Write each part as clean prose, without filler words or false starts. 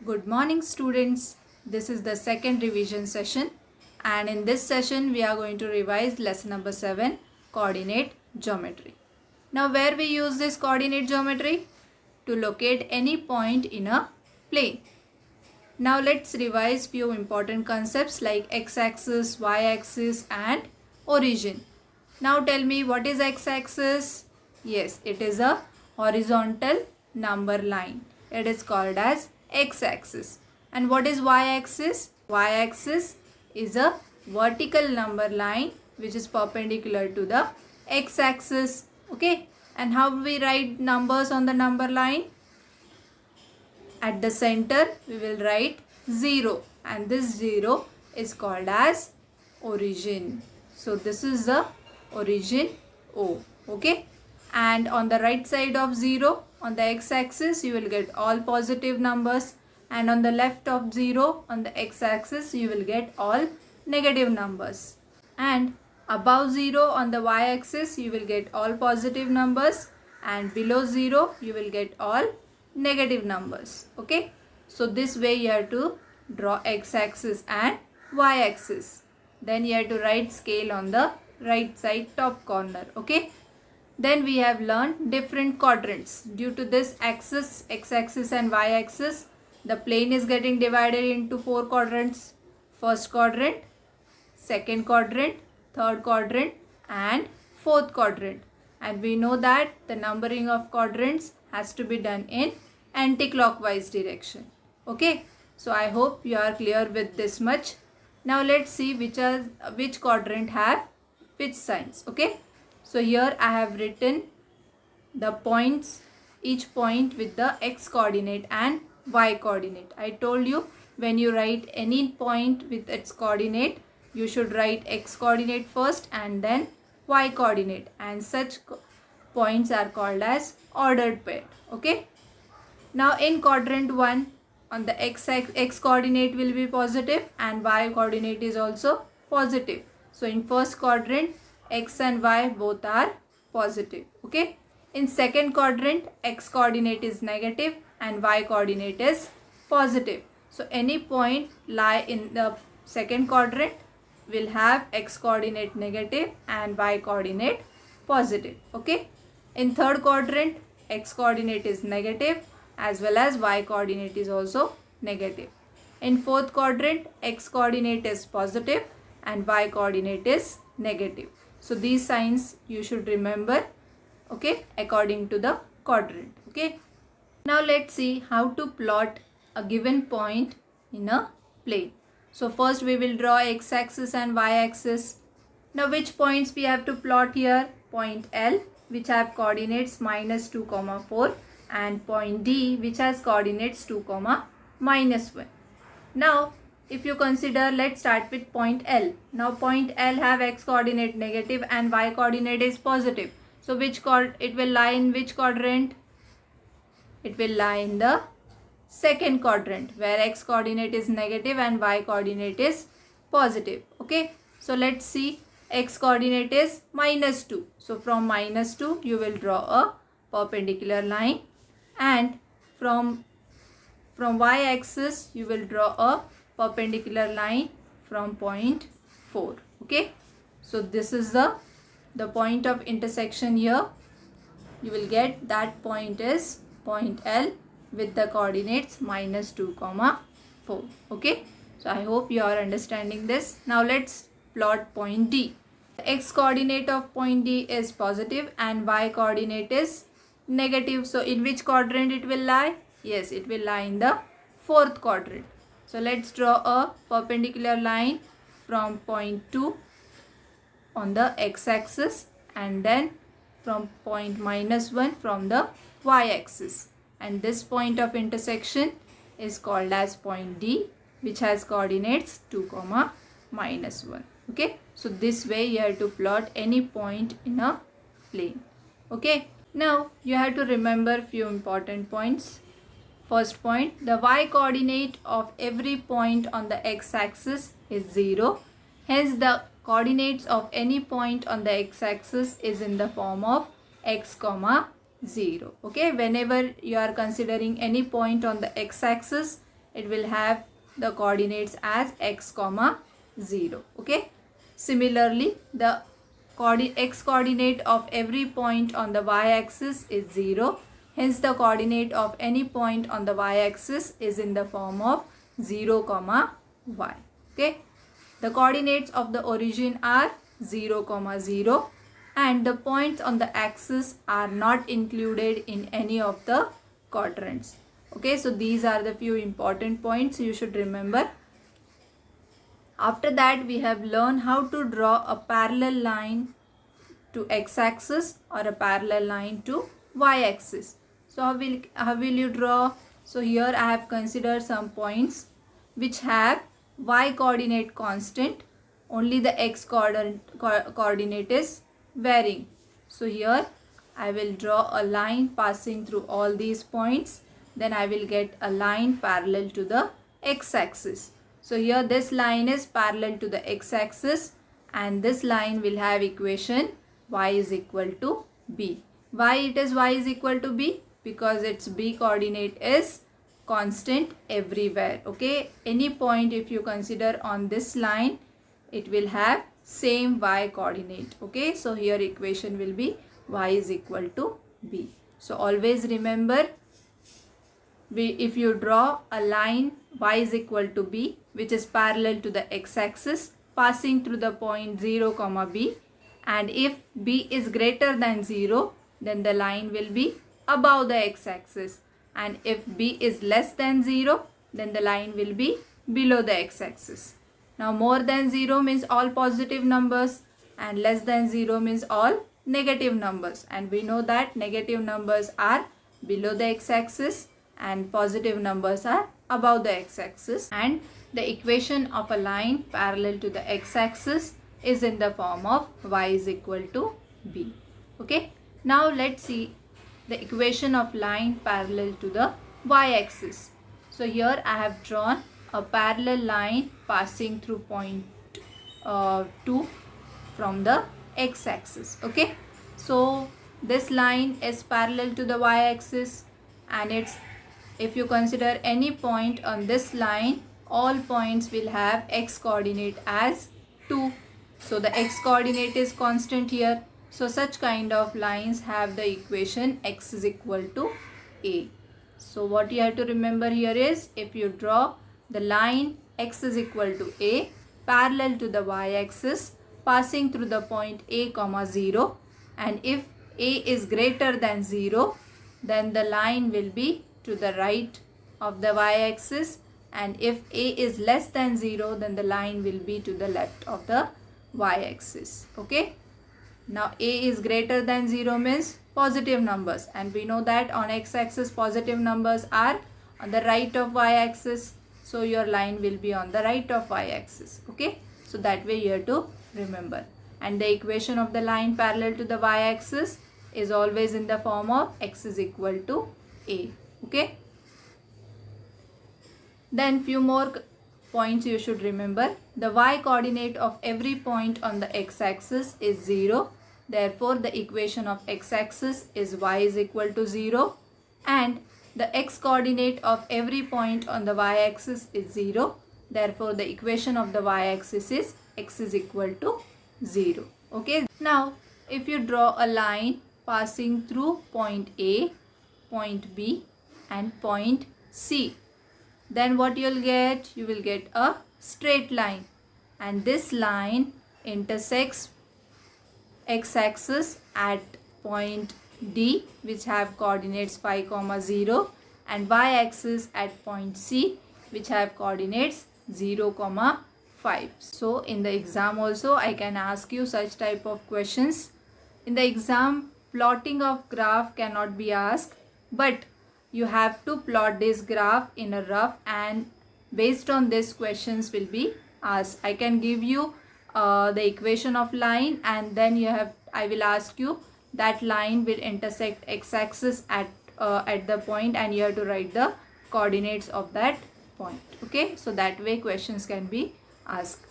Good morning students. This is the second revision session and in this session we are going to revise lesson number 7 coordinate geometry. Now where we use this coordinate geometry? To locate any point in a plane. Now let's revise few important concepts like x-axis, y-axis and origin. Now tell me what is x-axis? Yes, it is a horizontal number line. It is called as x-axis. And what is y-axis? Y-axis is a vertical number line which is perpendicular to the x-axis. Okay. And how we write numbers on the number line? At the center we will write 0 and this 0 is called as origin. So this is the origin O. Okay. And on the right side of 0 on the x-axis you will get all positive numbers and on the left of 0 on the x-axis you will get all negative numbers. And above 0 on the y-axis you will get all positive numbers and below 0 you will get all negative numbers. Okay. So this way you have to draw x-axis and y-axis. Then you have to write scale on the right side top corner. Okay. Then we have learned different quadrants. Due to this axis, x-axis and y-axis, the plane is getting divided into 4 quadrants. First quadrant, second quadrant, third quadrant and fourth quadrant. And we know that the numbering of quadrants has to be done in anti-clockwise direction. Okay. So I hope you are clear with this much. Now let's see which quadrant have which signs. Okay. So here I have written the points, each point with the x coordinate and y coordinate. I told you when you write any point with its coordinate, you should write x coordinate first and then y coordinate, and such points are called as ordered pair. Okay. Now in quadrant 1 on the x coordinate will be positive and y coordinate is also positive. So in first quadrant x and y both are positive. Okay. In second quadrant x coordinate is negative and y coordinate is positive. So any point lie in the second quadrant will have x coordinate negative and y coordinate positive. Okay. In third quadrant x coordinate is negative as well as y coordinate is also negative. In fourth quadrant x coordinate is positive and y coordinate is negative. So these signs you should remember, okay, according to the quadrant. Okay. Now let's see how to plot a given point in a plane. So first we will draw x-axis and y-axis. Now which points we have to plot here? Point L which have coordinates -2, 4 and point D which has coordinates 2, -1. Now if you consider, let's start with point L. Now point L have x coordinate negative and y coordinate is positive. So it will lie in which quadrant? It will lie in the second quadrant where x coordinate is negative and y coordinate is positive. Okay. So let's see, x coordinate is -2. So from -2 you will draw a perpendicular line and from y-axis you will draw a perpendicular line from point 4. Okay. So this is the point of intersection here. You will get that point is point L with the coordinates -2, 4. Okay. So I hope you are understanding this. Now let's plot point D. The x coordinate of point D is positive and y coordinate is negative. So in which quadrant it will lie? Yes, it will lie in the fourth quadrant. So let's draw a perpendicular line from point 2 on the x-axis and then from point -1 from the y-axis. And this point of intersection is called as point D which has coordinates 2, -1. Okay. So this way you have to plot any point in a plane. Okay. Now you have to remember few important points. First point, the y coordinate of every point on the x-axis is 0. Hence the coordinates of any point on the x-axis is in the form of x, 0. Okay, whenever you are considering any point on the x-axis, it will have the coordinates as x comma 0. Okay. Similarly, the x coordinate of every point on the y-axis is 0. Hence, the coordinate of any point on the y-axis is in the form of 0 comma y. Okay. The coordinates of the origin are 0 comma 0 and the points on the axis are not included in any of the quadrants. Okay, so these are the few important points you should remember. After that, we have learned how to draw a parallel line to x-axis or a parallel line to y-axis. So how will you draw? So here I have considered some points which have y coordinate constant, only the x coordinate is varying. So here I will draw a line passing through all these points. Then I will get a line parallel to the x-axis. So here this line is parallel to the x-axis and this line will have equation y is equal to b. Why it is y is equal to b? Because its b coordinate is constant everywhere. Okay, any point if you consider on this line, it will have same y coordinate. Okay, so here equation will be y is equal to b. So always remember, if you draw a line y is equal to b which is parallel to the x-axis passing through the point 0 comma b, and if b is greater than 0, then the line will be above the x-axis, and if b is less than 0, then the line will be below the x-axis. Now more than 0 means all positive numbers and less than 0 means all negative numbers, and we know that negative numbers are below the x-axis and positive numbers are above the x-axis, and the equation of a line parallel to the x-axis is in the form of y is equal to b. Okay, now let's see the equation of line parallel to the y-axis. So here I have drawn a parallel line passing through point 2 from the x-axis. Okay, so this line is parallel to the y-axis, and it's, if you consider any point on this line, all points will have x coordinate as 2. So the x coordinate is constant here. So such kind of lines have the equation x is equal to a. So what you have to remember here is, if you draw the line x is equal to a parallel to the y-axis passing through the point a comma 0, and if a is greater than 0, then the line will be to the right of the y-axis, and if a is less than 0, then the line will be to the left of the y-axis. Okay, now a is greater than 0 means positive numbers, and we know that on x-axis positive numbers are on the right of y-axis, so your line will be on the right of y-axis. Okay, so that way you have to remember, and the equation of the line parallel to the y-axis is always in the form of x is equal to a. Okay, then few more points you should remember. The y coordinate of every point on the x-axis is 0. Therefore, the equation of x-axis is y is equal to 0, and the x coordinate of every point on the y-axis is 0. Therefore, the equation of the y-axis is x is equal to 0. Okay, now if you draw a line passing through point A, point B and point C, then what you'll get? You will get a straight line, and this line intersects x-axis at point D which have coordinates 5, 0 and y-axis at point C which have coordinates 0, 5. So in the exam also I can ask you such type of questions. In the exam, plotting of graph cannot be asked, but you have to plot this graph in a rough, and based on this questions will be asked. I can give you the equation of line, and then I will ask you that line will intersect x-axis at the point, and you have to write the coordinates of that point. Okay, so that way questions can be asked.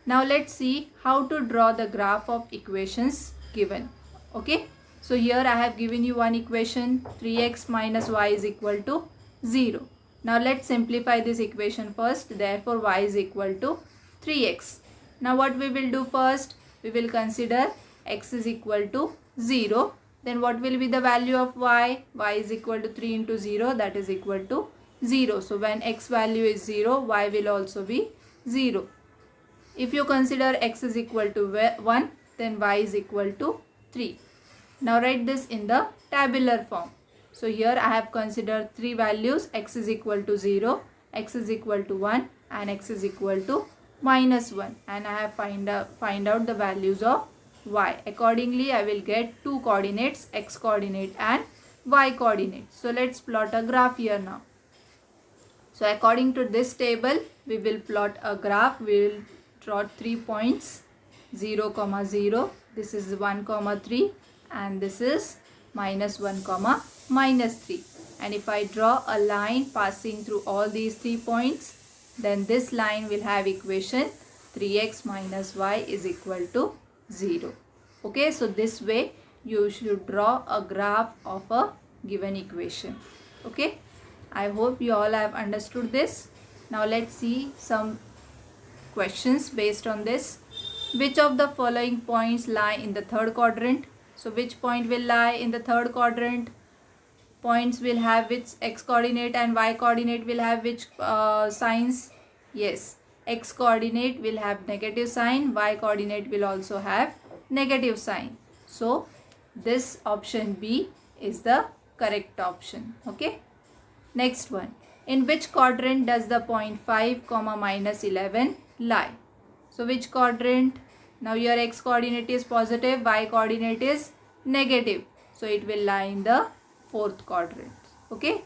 Now let's see how to draw the graph of equations given. Okay, so here I have given you one equation, 3x minus y is equal to 0. Now let's simplify this equation first. Therefore y is equal to 3x. Now what we will do first? We will consider x is equal to 0. Then what will be the value of y? Y is equal to 3 into 0, that is equal to 0. So when x value is 0, y will also be 0. If you consider x is equal to 1, then y is equal to 3. Now write this in the tabular form. So here I have considered three values: x is equal to 0, x is equal to 1 and x is equal to minus 1, and I have find out the values of y. Accordingly I will get two coordinates, x coordinate and y coordinate. So let's plot a graph here now. So according to this table we will plot a graph. We will draw 3 points, 0, 0, this is 1, 3 and this is minus 1, minus 3. And if I draw a line passing through all these 3 points, then this line will have equation 3x minus y is equal to 0. Okay, so this way you should draw a graph of a given equation. Okay, I hope you all have understood this. Now let's see some questions based on this. Which of the following points lie in the third quadrant? So which point will lie in the third quadrant? Points will have which x coordinate and y coordinate will have which signs? Yes, x coordinate will have negative sign, y coordinate will also have negative sign. So this option B is the correct option. Okay. Next one. In which quadrant does the point 5, minus 11 lie? So which quadrant? Now your x coordinate is positive, y coordinate is negative. So it will lie in the fourth quadrant. Okay.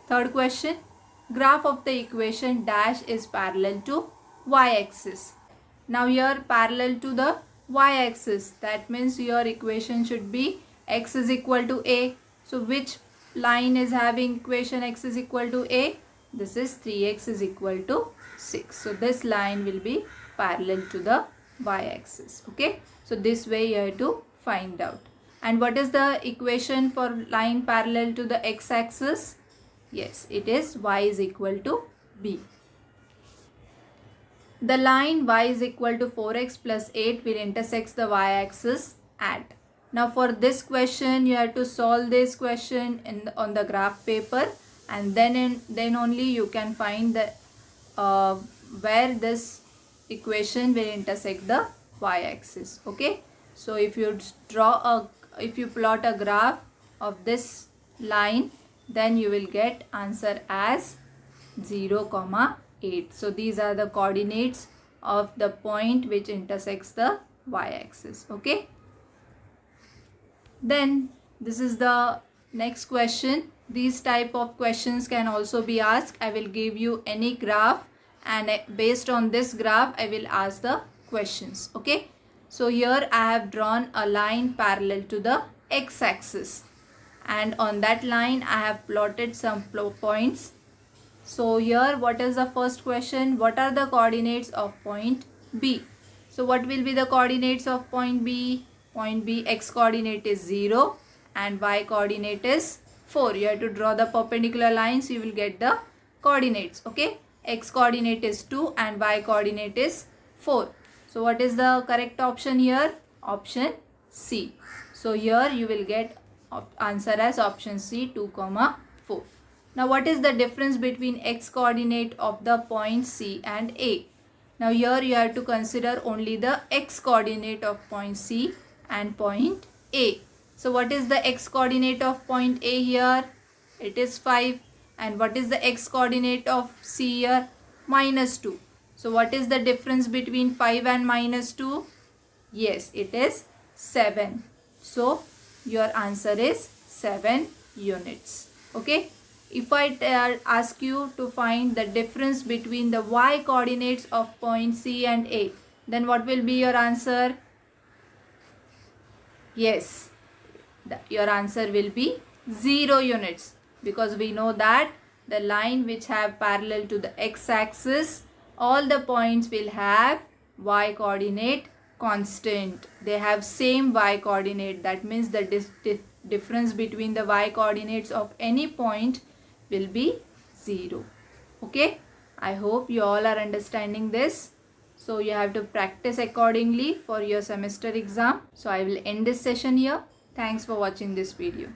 Third question. Graph of the equation dash is parallel to y-axis. Now here parallel to the y-axis. That means your equation should be x is equal to a. So which line is having equation x is equal to a? This is 3x is equal to 6. So this line will be parallel to the y-axis. Okay. So this way you have to find out. And what is the equation for line parallel to the x-axis? Yes, it is y is equal to b. The line y is equal to 4x plus 8 will intersect the y-axis at. Now for this question you have to solve this question on the graph paper, and then only you can find the where this equation will intersect the y-axis. Okay. So if you plot a graph of this line, then you will get answer as 0, 8. So these are the coordinates of the point which intersects the y-axis. Okay. Then this is the next question. These type of questions can also be asked. I will give you any graph, and based on this graph I will ask the questions. Okay. So here I have drawn a line parallel to the x-axis, and on that line I have plotted some points. So here what is the first question? What are the coordinates of point B? So what will be the coordinates of point B? Point B, x coordinate is 0 and y coordinate is 4. You have to draw the perpendicular lines, you will get the coordinates. Okay. X coordinate is 2 and y coordinate is 4. So what is the correct option here? Option C. So here you will get answer as option C, 2, 4. Now what is the difference between x coordinate of the point C and A? Now here you have to consider only the x coordinate of point C and point A. So what is the x coordinate of point A here? It is 5. And what is the x coordinate of C here? Minus 2. So what is the difference between 5 and minus 2? Yes, it is 7. So your answer is 7 units. Okay. If I ask you to find the difference between the y coordinates of point C and A, then what will be your answer? Yes, your answer will be 0 units, because we know that the line which have parallel to the x-axis, all the points will have y coordinate constant. They have same y coordinate. That means the difference between the y coordinates of any point will be 0. Okay, I hope you all are understanding this. So you have to practice accordingly for your semester exam. So I will end this session here. Thanks for watching this video.